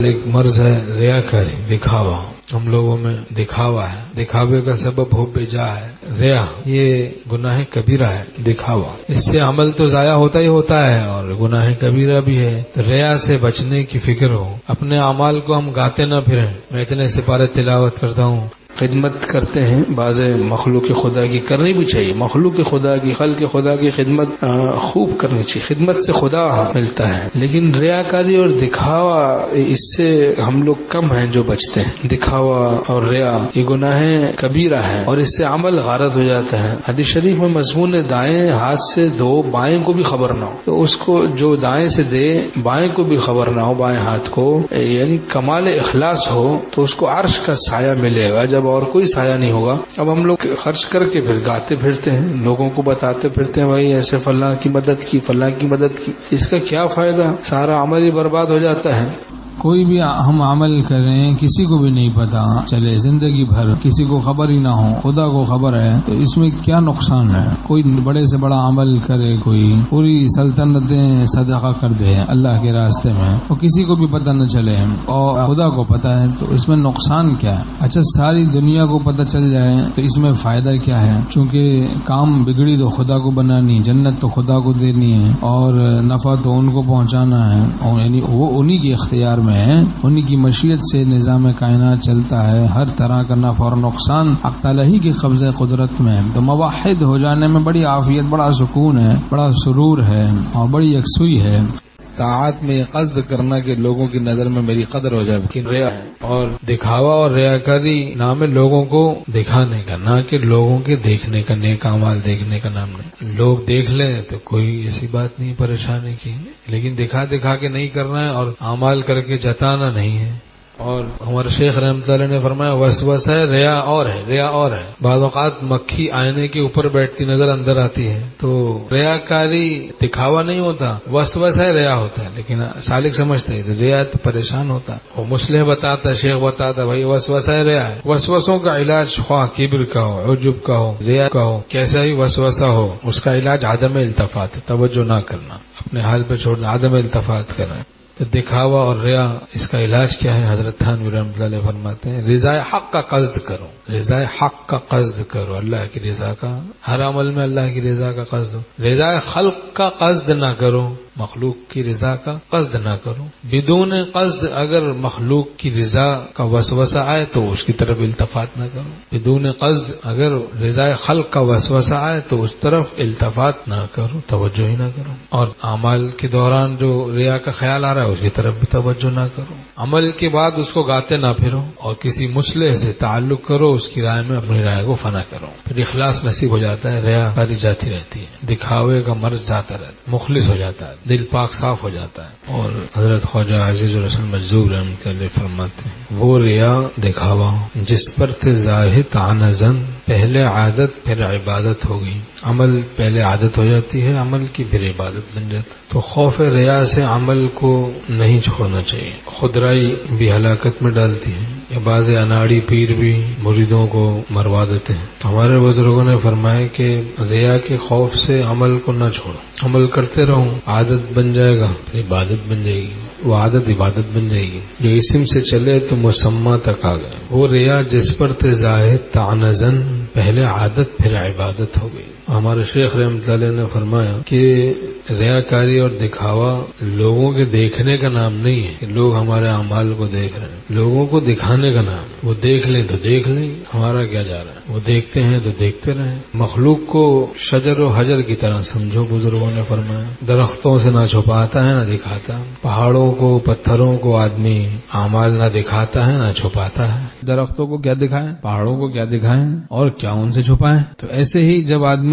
ایک مرض ہے ریاکاری، دکھاوا. ہم لوگوں میں دکھاوا ہے، دکھاوے کا سبب حب جا ہے. ریا یہ گناہ کبیرہ ہے، دکھاوا. اس سے عمل تو ضائع ہوتا ہی ہوتا ہے اور گناہ کبیرہ بھی ہے. ریا سے بچنے کی فکر ہو. اپنے اعمال کو ہم گاتے نہ پھریں. میں اتنے سپارے تلاوت کرتا ہوں. خدمت کرتے ہیں بعض مخلوق خدا کی، کرنی بھی چاہیے. مخلوق خدا کی، خلق خدا کی خدمت خوب کرنی چاہیے. خدمت سے خدا ملتا ہے. لیکن ریاکاری اور دکھاوا، اس سے ہم لوگ کم ہیں جو بچتے ہیں. دکھاوا اور ریا یہ گناہ کبیرہ ہے اور اس سے عمل غارت ہو جاتا ہے. حدیث شریف میں مضمون ہے دائیں ہاتھ سے دو، بائیں کو بھی خبر نہ ہو. تو اس کو جو دائیں سے دے بائیں کو بھی خبر نہ ہو، بائیں ہاتھ کو، یعنی کمال اخلاص ہو تو اس کو عرش کا سایہ ملے گا جب اور کوئی سایہ نہیں ہوگا. اب ہم لوگ خرچ کر کے پھر گاتے پھرتے ہیں، لوگوں کو بتاتے پھرتے ہیں بھائی ایسے فلاں کی مدد کی، فلاں کی مدد کی. اس کا کیا فائدہ؟ سارا عمل ہی برباد ہو جاتا ہے. کوئی بھی ہم عمل کریں کسی کو بھی نہیں پتا چلے، زندگی بھر کسی کو خبر ہی نہ ہو، خدا کو خبر ہے، تو اس میں کیا نقصان ہے؟ کوئی بڑے سے بڑا عمل کرے، کوئی پوری سلطنتیں صدقہ کر دے اللہ کے راستے میں، اور کسی کو بھی پتہ نہ چلے اور خدا کو پتہ ہے، تو اس میں نقصان کیا ہے؟ اچھا ساری دنیا کو پتہ چل جائے تو اس میں فائدہ کیا ہے؟ چونکہ کام بگڑی تو خدا کو بنانی، جنت تو خدا کو دینی ہے اور نفع تو ان کو پہنچانا ہے، اور یعنی وہ انہی کے اختیار میں ہے، انہی کی مشیت سے نظام کائنات چلتا ہے. ہر طرح کا نفع اور نقصان حق تعالی ہی کے قبضہ قدرت میں ہے. تو موحد ہو جانے میں بڑی عافیت، بڑا سکون ہے، بڑا سرور ہے اور بڑی یکسوئی ہے. طاعت میں یہ قصد کرنا کہ لوگوں کی نظر میں میری قدر ہو جائے، لیکن ریا اور دکھاوا اور ریاکاری نام ہے لوگوں کو دکھانے کا، نہ کہ لوگوں کے دیکھنے کا. نیک اعمال دیکھنے کا نام نہیں. لوگ دیکھ لیں تو کوئی ایسی بات نہیں پریشانی کی، لیکن دکھا کے نہیں کرنا ہے اور اعمال کر کے جتانا نہیں ہے. اور ہمارے شیخ رحمۃ اللہ نے فرمایا وسوسہ ہے، ریا اور ہے، ریا اور ہے. بعض اوقات مکھی آئینے کے اوپر بیٹھتی نظر اندر آتی ہے، تو ریاکاری دکھاوا نہیں ہوتا، وسوسہ ہے، ریا ہوتا ہے. لیکن سالک سمجھتے ہیں ریا تو پریشان ہوتا. وہ مصلح بتاتا، شیخ بتاتا بھائی وسوسہ ہے، ریا ہے. وسوسوں کا علاج خواہ کبر کا ہو، عجب کا ہو، ریا کا ہو، کیسا ہی وسوسہ ہو، اس کا علاج عدم التفات، توجہ نہ کرنا، اپنے حال پہ چھوڑنا، عدم التفات کرنا. تو دکھاوا اور ریا اس کا علاج کیا ہے؟ حضرت تھانوی رحمۃ اللہ علیہ فرماتے ہیں رضا حق کا قصد کرو، رضا حق کا قصد کرو، اللہ کی رضا کا. ہر عمل میں اللہ کی رضا کا قصد ہو. رضا خلق کا قصد نہ کرو، مخلوق کی رضا کا قصد نہ کرو. بدون قصد اگر مخلوق کی رضا کا وسوسہ آئے تو اس کی طرف التفات نہ کرو. بدون قصد اگر رضا خلق کا وسوسہ آئے تو اس طرف التفات نہ کرو، توجہ ہی نہ کرو. اور اعمال کے دوران جو ریا کا خیال آ رہا ہے اس کی طرف بھی توجہ نہ کرو. عمل کے بعد اس کو گاتے نہ پھرو اور کسی مصلح سے تعلق کرو، اس کی رائے میں اپنی رائے کو فنا کرو. پھر اخلاص نصیب ہو جاتا ہے، ریا کاری جاتی رہتی ہے، دکھاوے کا مرض جاتا رہتا ہے، مخلص ہو جاتا ہے، دل پاک صاف ہو جاتا ہے. اور حضرت خواجہ عزیز الرحمن مجذوب رحمۃ اللہ فرماتے ہیں وہ ریا دکھاوا جس پر تھے زاہد تعنزن، پہلے عادت پھر عبادت ہو گئی. عمل پہلے عادت ہو جاتی ہے، عمل کی پھر عبادت بن جاتا. تو خوف ریا سے عمل کو نہیں چھوڑنا چاہیے. خودرائی بھی ہلاکت میں ڈالتی ہے. یہ بعض اناڑی پیر بھی مریدوں کو مروا دیتے ہیں. ہمارے بزرگوں نے فرمایا کہ ریا کے خوف سے عمل کو نہ چھوڑو، عمل کرتے رہو، عادت بن جائے گا پھر عبادت بن جائے گی، وہ عادت عبادت بن جائے گی. جو اسم سے چلے تو مسمى تک آ گئے. وہ ریا جس پر تھے زاہد تعنزن، پہلے عادت پھر عبادت ہو گئی. ہمارے شیخ رحمۃ اللہ نے فرمایا کہ ریاکاری اور دکھاوا لوگوں کے دیکھنے کا نام نہیں ہے کہ لوگ ہمارے اعمال کو دیکھ رہے ہیں، لوگوں کو دکھانے کا نام. وہ دیکھ لیں تو دیکھ لیں، ہمارا کیا جا رہا ہے. وہ دیکھتے ہیں تو دیکھتے رہیں. مخلوق کو شجر و حجر کی طرح سمجھو، بزرگوں نے فرمایا. درختوں سے نہ چھپاتا ہے نہ دکھاتا، پہاڑوں کو پتھروں کو آدمی اعمال نہ دکھاتا ہے نہ چھپاتا ہے. درختوں کو کیا دکھائیں، پہاڑوں کو کیا دکھائیں اور کیا ان سے چھپائیں. تو ایسے ہی جب آدمی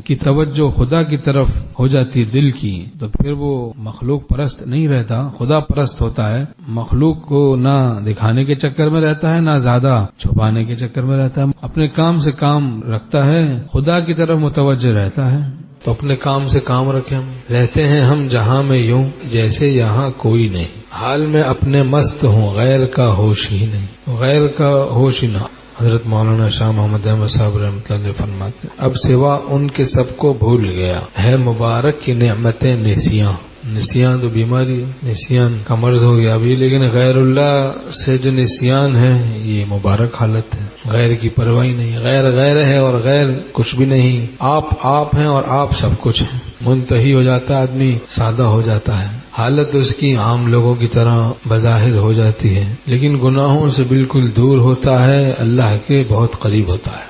کی توجہ خدا کی طرف ہو جاتی دل کی تو پھر وہ مخلوق پرست نہیں رہتا، خدا پرست ہوتا ہے. مخلوق کو نہ دکھانے کے چکر میں رہتا ہے نہ زیادہ چھپانے کے چکر میں رہتا ہے. اپنے کام سے کام رکھتا ہے، خدا کی طرف متوجہ رہتا ہے. تو اپنے کام سے کام رکھیں. رہتے ہیں ہم جہاں میں یوں جیسے یہاں کوئی نہیں، حال میں اپنے مست ہوں غیر کا ہوش ہی نہیں، غیر کا ہوش ہی نہ. حضرت مولانا شاہ محمد احمد صاحب رحمۃ اللہ فرماتے اب سوا ان کے سب کو بھول گیا، ہے مبارک کی نعمتیں نسیاں. نسیان تو بیماری ہے، نسیان کا مرض ہو گیا ابھی، لیکن غیر اللہ سے جو نسیان ہے یہ مبارک حالت ہے، غیر کی پرواہ نہیں، غیر غیر ہے اور غیر کچھ بھی نہیں، آپ ہیں اور آپ سب کچھ ہیں، منتہی ہو جاتا ہے آدمی، سادہ ہو جاتا ہے، حالت اس کی عام لوگوں کی طرح بظاہر ہو جاتی ہے، لیکن گناہوں سے بالکل دور ہوتا ہے، اللہ کے بہت قریب ہوتا ہے۔